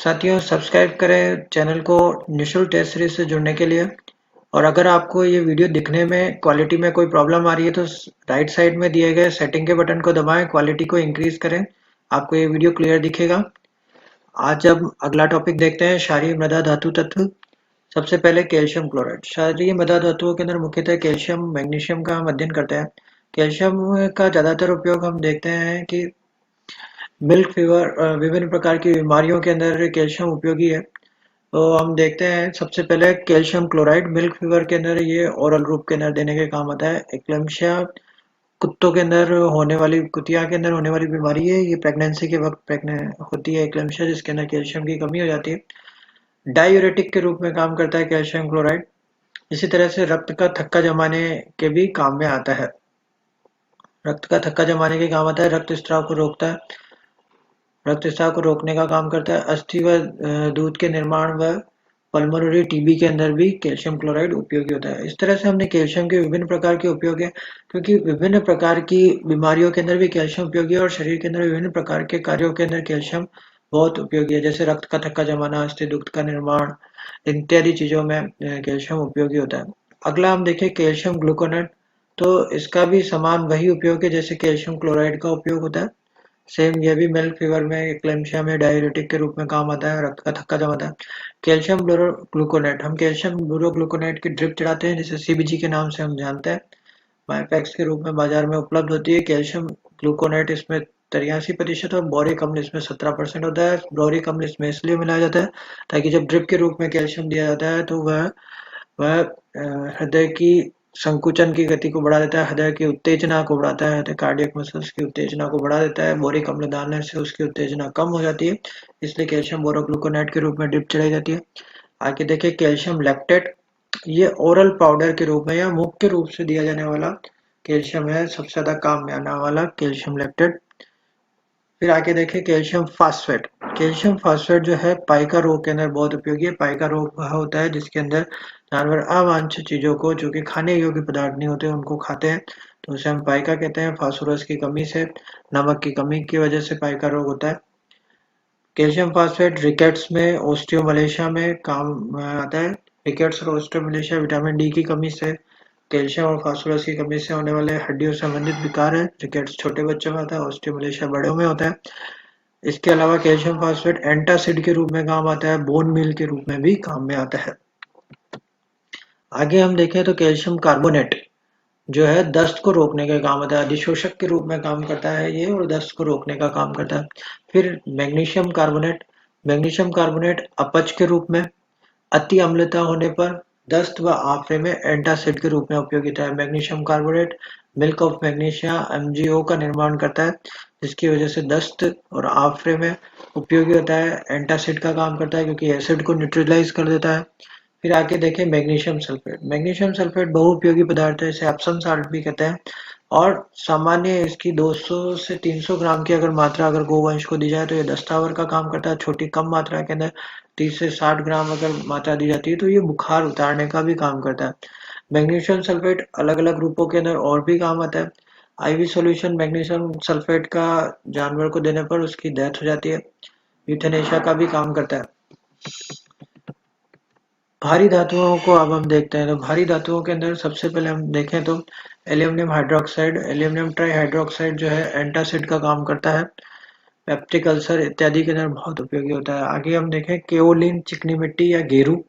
साथियों सब्सक्राइब करें चैनल को निशुल्क टेस्ट सीरीज से जुड़ने के लिए। और अगर आपको ये वीडियो दिखने में क्वालिटी में कोई प्रॉब्लम आ रही है तो राइट साइड में दिए गए सेटिंग के बटन को दबाएं, क्वालिटी को इंक्रीज करें, आपको ये वीडियो क्लियर दिखेगा। आज अब अगला टॉपिक देखते हैं, क्षारीय मृदा धातु तत्व। सबसे पहले कैल्शियम क्लोराइड। क्षारीय मृदा धातुओं के अंदर मुख्यतः कैल्शियम मैग्नीशियम का हम अध्ययन करते हैं। कैल्शियम का ज्यादातर उपयोग हम देखते हैं कि मिल्क फीवर, विभिन्न प्रकार की बीमारियों के अंदर कैल्शियम उपयोगी है। तो हम देखते हैं सबसे पहले कैल्शियम क्लोराइड मिल्क फीवर के अंदर ये ओरल रूप के अंदर देने के काम आता है। एक्लेम्पशिया कुत्तों के अंदर होने वाली, कुतिया के अंदर होने वाली बीमारी है। ये प्रेगनेंसी के वक्त प्रेग्नेंट होती है एक्लेम्पशिया, जिसके अंदर कैल्शियम की कमी हो जाती है। डायूरेटिक के रूप में काम करता है कैल्शियम क्लोराइड। इसी तरह से रक्त का थक्का जमाने के भी काम में आता है। रक्त का थक्का जमाने के काम आता है, रक्त स्त्राव को रोकता है, रक्त स्त्राव को रोकने का काम करता है। अस्थि व दूध के निर्माण व पल्मोनरी टीबी के अंदर भी कैल्शियम क्लोराइड उपयोगी होता है। इस तरह से हमने कैल्शियम के विभिन्न प्रकार के उपयोग है, क्योंकि विभिन्न प्रकार की बीमारियों के अंदर भी कैल्शियम उपयोगी है और शरीर के अंदर विभिन्न प्रकार के कार्यों के अंदर कैल्शियम बहुत उपयोगी है, जैसे रक्त का थक्का जमाना, अस्थि दुग्ध का निर्माण इत्यादि चीजों में कैल्शियम उपयोगी होता है। अगला हम देखें कैल्शियम ग्लूकोनेट। तो इसका भी समान वही उपयोग है जैसे कैल्शियम क्लोराइड का उपयोग होता है। सेम ये भी मिल्क फीवर में, एक्लेम्पशिया में डाययूरेटिक के रूप में काम आता है, रक्त का थक्का जमाता है। कैल्शियम ग्लूकोनेट, हम कैल्शियम ग्लूकोनेट की ड्रिप चढ़ाते हैं जिसे सीबीजी के नाम से हम जानते हैं। माइपैक्स के रूप में बाजार में उपलब्ध होती है। कैल्शियम ग्लूकोनेट इसमें 83% और बोरिक अम्ल इसमें 17% होता है। बोरिक अम्ल इसमें इसलिए मिलाया जाता है ताकि जब ड्रिप के रूप में कैल्शियम दिया जाता है तो वह हृदय की संकुचन की गति को बढ़ा देता है, हृदय की उत्तेजना को बढ़ाता है, हृदय कार्डियक मसल्स की उत्तेजना को बढ़ा देता है। बोरिक अम्ल डालने से उसकी उत्तेजना कम हो जाती है, इसलिए कैल्शियम बोरोग्लूकोनेट के रूप में ड्रिप चढ़ाई जाती है। आगे देखिए कैल्शियम लैक्टेट। ये ओरल पाउडर के रूप में या मुख्य रूप से दिया जाने वाला कैल्शियम है, सबसे ज्यादा काम में आने वाला कैल्शियम लैक्टेट। फिर आगे देखें कैल्शियम फास्फेट। कैल्शियम फास्फेट जो है पाइका रोग के अंदर बहुत उपयोगी है। पाइका रोग वह होता है जिसके अंदर जानवर अवांछित चीजों को, जो कि खाने योग्य पदार्थ नहीं होते, उनको खाते हैं, तो उसे हम पाइका कहते हैं। फास्फोरस की कमी से, नमक की कमी की वजह से पाइका रोग होता है। कैल्शियम फास्फेट रिकेट्स में, ओस्टियोमलेशिया में काम आता है। रिकेट्स और ओस्टियोमलेशिया विटामिन डी की कमी से, कैल्शियम और फास्फोरस की कमी से होने वाले हड्डियों संबंधित विकार है। रिकेट्स छोटे बच्चों में होता है, ऑस्टियोमलेशिया बड़ों में होता है। इसके अलावा कैल्शियम फास्फेट एंटासिड के रूप में काम आता है, बोन मील के रूप में भी काम में आता है। आगे हम देखें तो कैल्शियम कार्बोनेट जो है दस्त को रोकने का काम आता है, अधिशोषक के रूप में काम करता है ये, और दस्त को रोकने का काम करता है। फिर मैग्नीशियम कार्बोनेट। मैग्नीशियम कार्बोनेट अपच के रूप में, अति अम्लता होने पर, दस्त व आफरे में एंटासिड के रूप में उपयोगिता है। Magnesium carbonate milk of magnesia MgO का निर्माण करता है, जिसकी वजह से दस्त और आफरे में उपयोगी होता है। एंटासिड का काम करता है क्योंकि एसिड को न्यूट्रलाइज कर देता है। फिर आगे देखें मैग्नीशियम सल्फेट। मैग्नीशियम सल्फेट बहुउपयोगी पदार्थ है, इसे एप्सम साल्ट भी कहते हैं, और सामान्य इसकी 200 से 300 ग्राम की अगर मात्रा अगर गोवंश को दी जाए तो ये दस्तावर का काम करता है। छोटी कम मात्रा के अंदर 30 से 60 ग्राम अगर मात्रा दी जाती है तो ये बुखार उतारने का भी काम करता है। मैग्नीशियम सल्फेट अलग अलग रूपों के अंदर और भी काम आता है। आईवी सॉल्यूशन मैग्नीशियम सल्फेट का जानवर को देने पर उसकी डेथ हो जाती है। यूथेनेशिया का भी काम करता है। भारी धातुओं को अब हम देखते हैं, तो भारी धातुओं के अंदर सबसे पहले हम देखें तो एल्यूमिनियम हाइड्रोक्साइड, एल्यूमिनियम ट्राईहाइड्रोक्साइड जो है एंटासिड का काम करता है। पेप्टिक अल्सर इत्यादि के अंदर बहुत उपयोगी होता है। आगे हम देखें केओलिन, चिकनी मिट्टी या गेरू।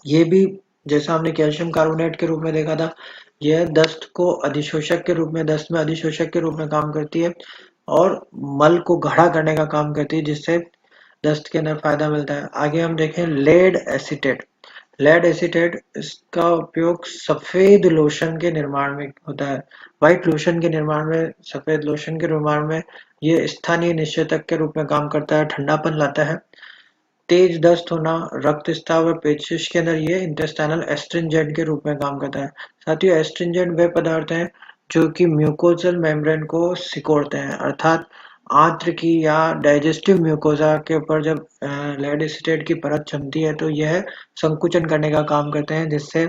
ये भी जैसा हमने कैल्शियम कार्बोनेट के रूप में देखा था, यह दस्त को अधिशोषक के रूप में, दस्त में अधिशोषक के रूप में काम करती है और मल को गाढ़ा करने का काम करती है, जिससे दस्त के अंदर फायदा मिलता है। आगे हम देखें लेड एसीटेट। लेड एसीटेट, इसका उपयोग सफेद लोशन के निर्माण में होता है। व्हाइट लोशन के निर्माण में, सफेद लोशन के निर्माण में ये स्थानीय निश्चेतक के रूप में काम करता है, ठंडापन लाता है। तेज दस्त होना, रक्तस्राव और पेचिश के अंदर ये इंटेस्टाइनल एस्ट्रिंजेंट के रूप में काम करता है। साथियों एस्ट्रिंजेंट वे पदार्थ हैं जो कि म्यूकोजल मेम्ब्रेन को सिकोड़ते हैं, अर्थात आंत्र की या डाइजेस्टिव म्यूकोजा के ऊपर जब लेड एसीटेट की परत जमती है तो यह संकुचन करने का काम करते हैं, जिससे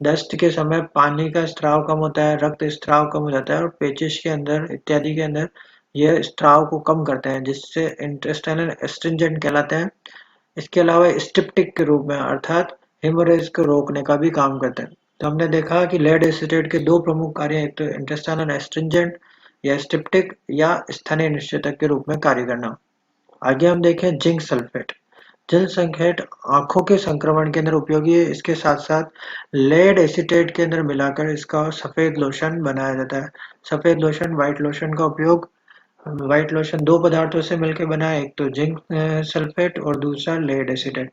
दस्त के समय पानी का स्त्राव कम होता है, रक्त स्त्राव कम हो जाता है और पेचिश के अंदर इत्यादि के अंदर ये स्त्राव को कम करते हैं जिससे इंटेस्टाइनल एस्ट्रिंजेंट कहलाते हैं। इसके अलावा स्टिप्टिक के रूप में अर्थात हेमोरेज को रोकने का भी काम करते हैं। तो हमने देखा कि लेड एसीटेट के दो प्रमुख कार्य, एक तो इंटेस्टाइनल एस्ट्रिंजेंट या स्टिप्टिक या स्थानीय निश्चेतक के रूप में कार्य करना। आगे हम देखें जिंक सल्फेट। जिंक सल्फेट आंखों के संक्रमण के अंदर उपयोगी है। इसके साथ साथ लेड एसीटेट के अंदर मिलाकर इसका सफेद लोशन बनाया जाता है। सफेद लोशन, व्हाइट लोशन का उपयोग, व्हाइट लोशन दो पदार्थों से मिलकर बना है, एक तो जिंक सल्फेट और दूसरा लेड एसीटेट।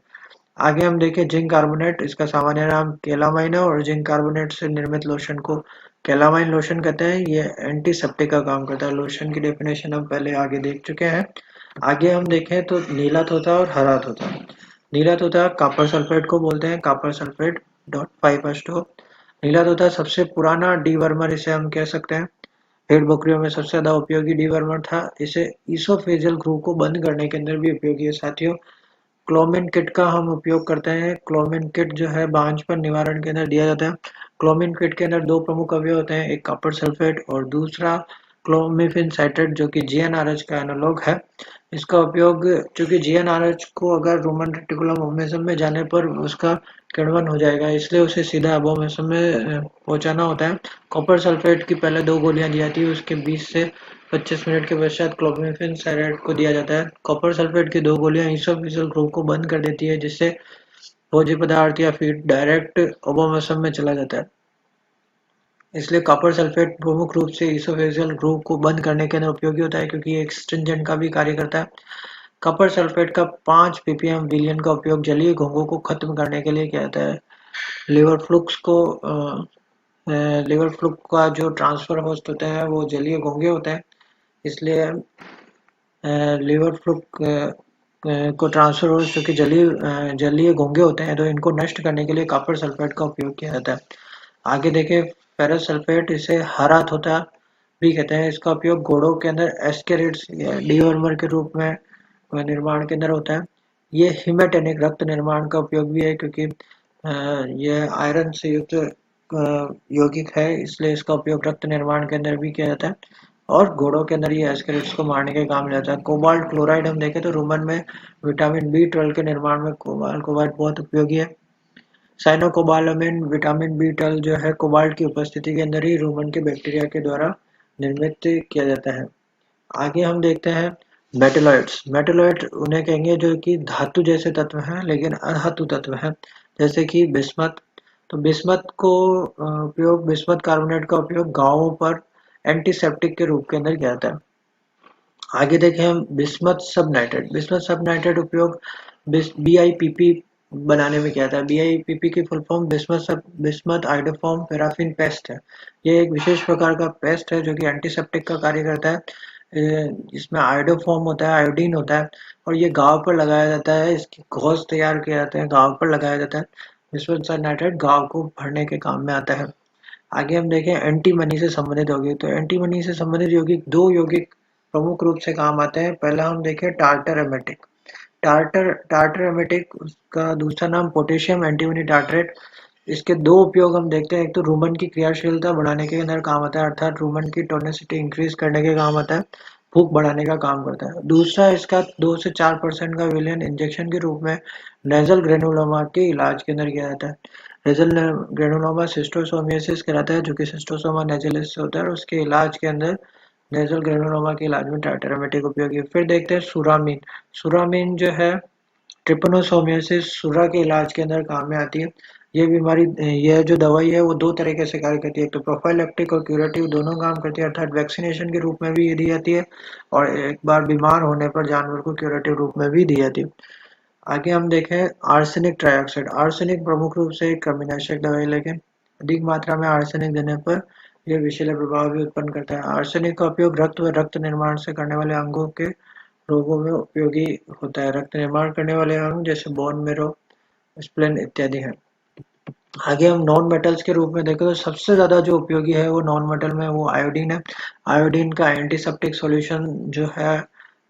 आगे हम देखें जिंक कार्बोनेट, इसका सामान्य नाम केलामाइन है और जिंक कार्बोनेट से निर्मित लोशन को केलामाइन लोशन कहते हैं। ये एंटीसेप्टिक का काम करता है। लोशन की डेफिनेशन हम पहले आगे देख चुके हैं। आगे हम देखें तो नीला तोता और हरा तोता। नीला तोता कॉपर सल्फेट को बोलते हैं, कॉपर सल्फेट .5H2O। नीला तोता सबसे पुराना डीवर्मर इसे हम कह सकते हैं। भेड़ बकरियों में सबसे ज्यादा उपयोगी डीवर्मर था। इसे ईसोफेजियल ग्रूव को बंद करने के अंदर भी उपयोगी है साथियों। क्लोमिन किट का हम उपयोग करते हैं। क्लोमिन किट जो है बांझपन निवारण के अंदर दिया जाता है। क्लोमिन किट के अंदर दो प्रमुख अवयव होते हैं, एक कॉपर सल्फेट और दूसरा क्लोमिफिन साइट्रेट जो कि GnRH का एनालॉग है। इसका उपयोग, चूंकि GnRH को अगर रोमन रेटिकुलम ओमेसम में जाने पर उसका किण्वन हो जाएगा, इसलिए उसे सीधा अबोमेसम में पहुंचाना होता है। कॉपर सल्फेट की पहले दो गोलियां दी जाती है, उसके 20 से 25 मिनट के पश्चात क्लोमिफेन साइट्रेट को दिया जाता है। कॉपर सल्फेट की दो गोलियां ईसोफेजियल ग्रुप को बंद कर देती है जिससे भोज्य पदार्थ या फीड डायरेक्ट ओबोमसम में चला जाता है। इसलिए कॉपर सल्फेट प्रमुख रूप से ईसोफेजियल ग्रुप को बंद करने के अंदर उपयोगी होता है क्योंकि एक स्ट्रिंजेंट का भी कार्य करता है। कॉपर सल्फेट का 5 ppm विलयन का उपयोग जलीय घोंघों को खत्म करने के लिए किया जाता है। लिवर फ्लुक्स को लिवर फ्लुक का जो ट्रांसफर होस्ट होता है वो जलीय घोंघे होते हैं, इसलिए लिवर फ्लुक को ट्रांसफर हो चुके जलीय घोंघे होते हैं, तो इनको नष्ट करने के लिए कॉपर सल्फेट का उपयोग किया जाता है। आगे देखें फेरस सल्फेट, इसे हरा तोता भी कहते हैं। इसका उपयोग घोड़ों के अंदर एस्केरिड्स या डीवर्मर के रूप में निर्माण के अंदर होता है। ये हिमेटेनिक रक्त निर्माण का उपयोग भी है क्योंकि यह आयरन से युक्त यौगिक है, इसलिए इसका उपयोग रक्त निर्माण के अंदर भी किया जाता है और घोड़ों के अंदर ये एस्केरिड्स को मारने के काम जाता है। कोबाल्ट क्लोराइड हम देखें तो रूमन में विटामिन B12 के निर्माण में कोबाल्ट बहुत उपयोगी है। साइनोकोबालामिन विटामिन B12 जो है कोबाल्ट की उपस्थिति के अंदर ही रूमन के बैक्टीरिया के द्वारा निर्मित किया जाता है। आगे हम देखते हैं मेटेलॉइड्स। मेटेलॉइड उन्हें कहेंगे जो कि धातु जैसे तत्व हैं लेकिन अधातु तत्व हैं, जैसे कि बिस्मथ। तो बिस्मथ को उपयोग बिस्मथ कार्बोनेट का उपयोग घावों पर एंटीसेप्टिक के रूप के अंदर किया जाता है। आगे देखें हम बिस्मथ सब नाइट्रेट। बिस्मथ सब नाइट्रेट उपयोग BIPP बनाने में किया जाता है। BIPP की full form bismuth iodoform paraffin paste है। ये एक विशेष प्रकार का पेस्ट है जो कि एंटीसेप्टिक का कार्य करता है। इसमें आयोडोफॉर्म होता है, आयोडीन होता है और ये घाव पर लगाया जाता है। इसकी घोंस तैयार किया जाता है, घाव पर लगाया जाता है। बिस्मथ सब नाइट्रेट घाव को भरने के काम में आता है। आगे हम देखें एंटीमनी से संबंधित यौगिक। तो एंटीमनी से संबंधित यौगिक दो यौगिक प्रमुख रूप से काम आते हैं। पहला हम देखें टार्टर एमेटिक। टार्टर एमेटिक, उसका दूसरा नाम पोटेशियम एंटीमनी टार्टरेट। इसके दो उपयोग हम देखते हैं। एक तो रूमन की क्रियाशीलता बढ़ाने के अंदर काम आता है, अर्थात रूमन की टोनिसिटी इंक्रीज करने के काम आता है, भूख बढ़ाने का काम करता है। दूसरा इसका 2 से 4% का विलयन इंजेक्शन के रूप में नेजल ग्रेनुलोमा के इलाज के अंदर किया जाता है। नेजल ग्रेनुलोमा सिस्टोसोमियासिस कहलाता है जो कि सिस्टोसोमा नेजलिस से होता है और उसके इलाज के अंदर नेजल ग्रेनुलोमा के इलाज में टार्टरेमेटिक उपयोगी। फिर देखते हैं सुरामीन। सुरामीन जो है ट्रिपनोसोमियासिस सुरा के इलाज के अंदर काम में आती है। ये बीमारी, यह जो दवाई है वो दो तरीके से कार्य करती है, एक तो प्रोफाइलेक्टिक और क्यूरेटिव दोनों काम करती है, अर्थात वैक्सीनेशन के रूप में भी ये दी जाती है और एक बार बीमार होने पर जानवर को क्यूरेटिव रूप में भी दी जाती है। आगे हम देखें आर्सेनिक ट्राइऑक्साइड। आर्सेनिक प्रमुख रूप से एक कृमिनाशक दवाई, लेकिन अधिक मात्रा में आर्सेनिक देने पर यह विषैले प्रभाव भी उत्पन्न करता है। आर्सेनिक का उपयोग रक्त व रक्त निर्माण से करने वाले अंगों के रोगों में उपयोगी होता है। रक्त निर्माण करने वाले अंग जैसे बोन मेरो, स्प्लेन इत्यादि हैं। आगे हम नॉन मेटल्स के रूप में देखें तो सबसे ज्यादा जो उपयोगी है वो नॉन मेटल में वो आयोडीन है। आयोडीन का एंटीसेप्टिक सॉल्यूशन जो है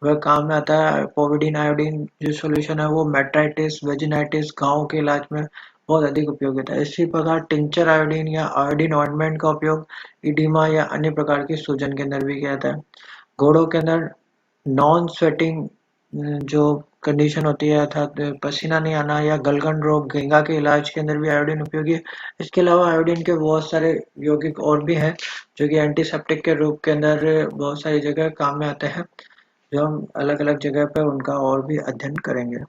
वह काम में आता है। पोविडीन आयोडीन जो सॉल्यूशन है वो मेट्राइटिस, वेजिनाइटिस, घावों के इलाज में बहुत अधिक उपयोगी होता है। इसी प्रकार टिंचर आयोडीन या आयोडीन ऑइंटमेंट का उपयोग इडिमा या अन्य प्रकार की सूजन के अंदर भी किया जाता है। घोड़ों के अंदर नॉन स्वेटिंग जो कंडीशन होती है, अर्थात पसीना नहीं आना या गलगन रोग, घेंगा के इलाज के अंदर भी आयोडीन उपयोगी है। इसके अलावा आयोडीन के बहुत सारे यौगिक और भी हैं जो कि एंटीसेप्टिक के रूप के अंदर बहुत सारी जगह काम में आते हैं, जो हम अलग अलग जगह पर उनका और भी अध्ययन करेंगे।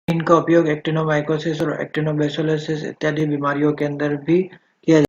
इनका उपयोग एक्टिनोमाइकोसिस और एक्टिनोबैसिलोसिस इत्यादि बीमारियों के अंदर भी किया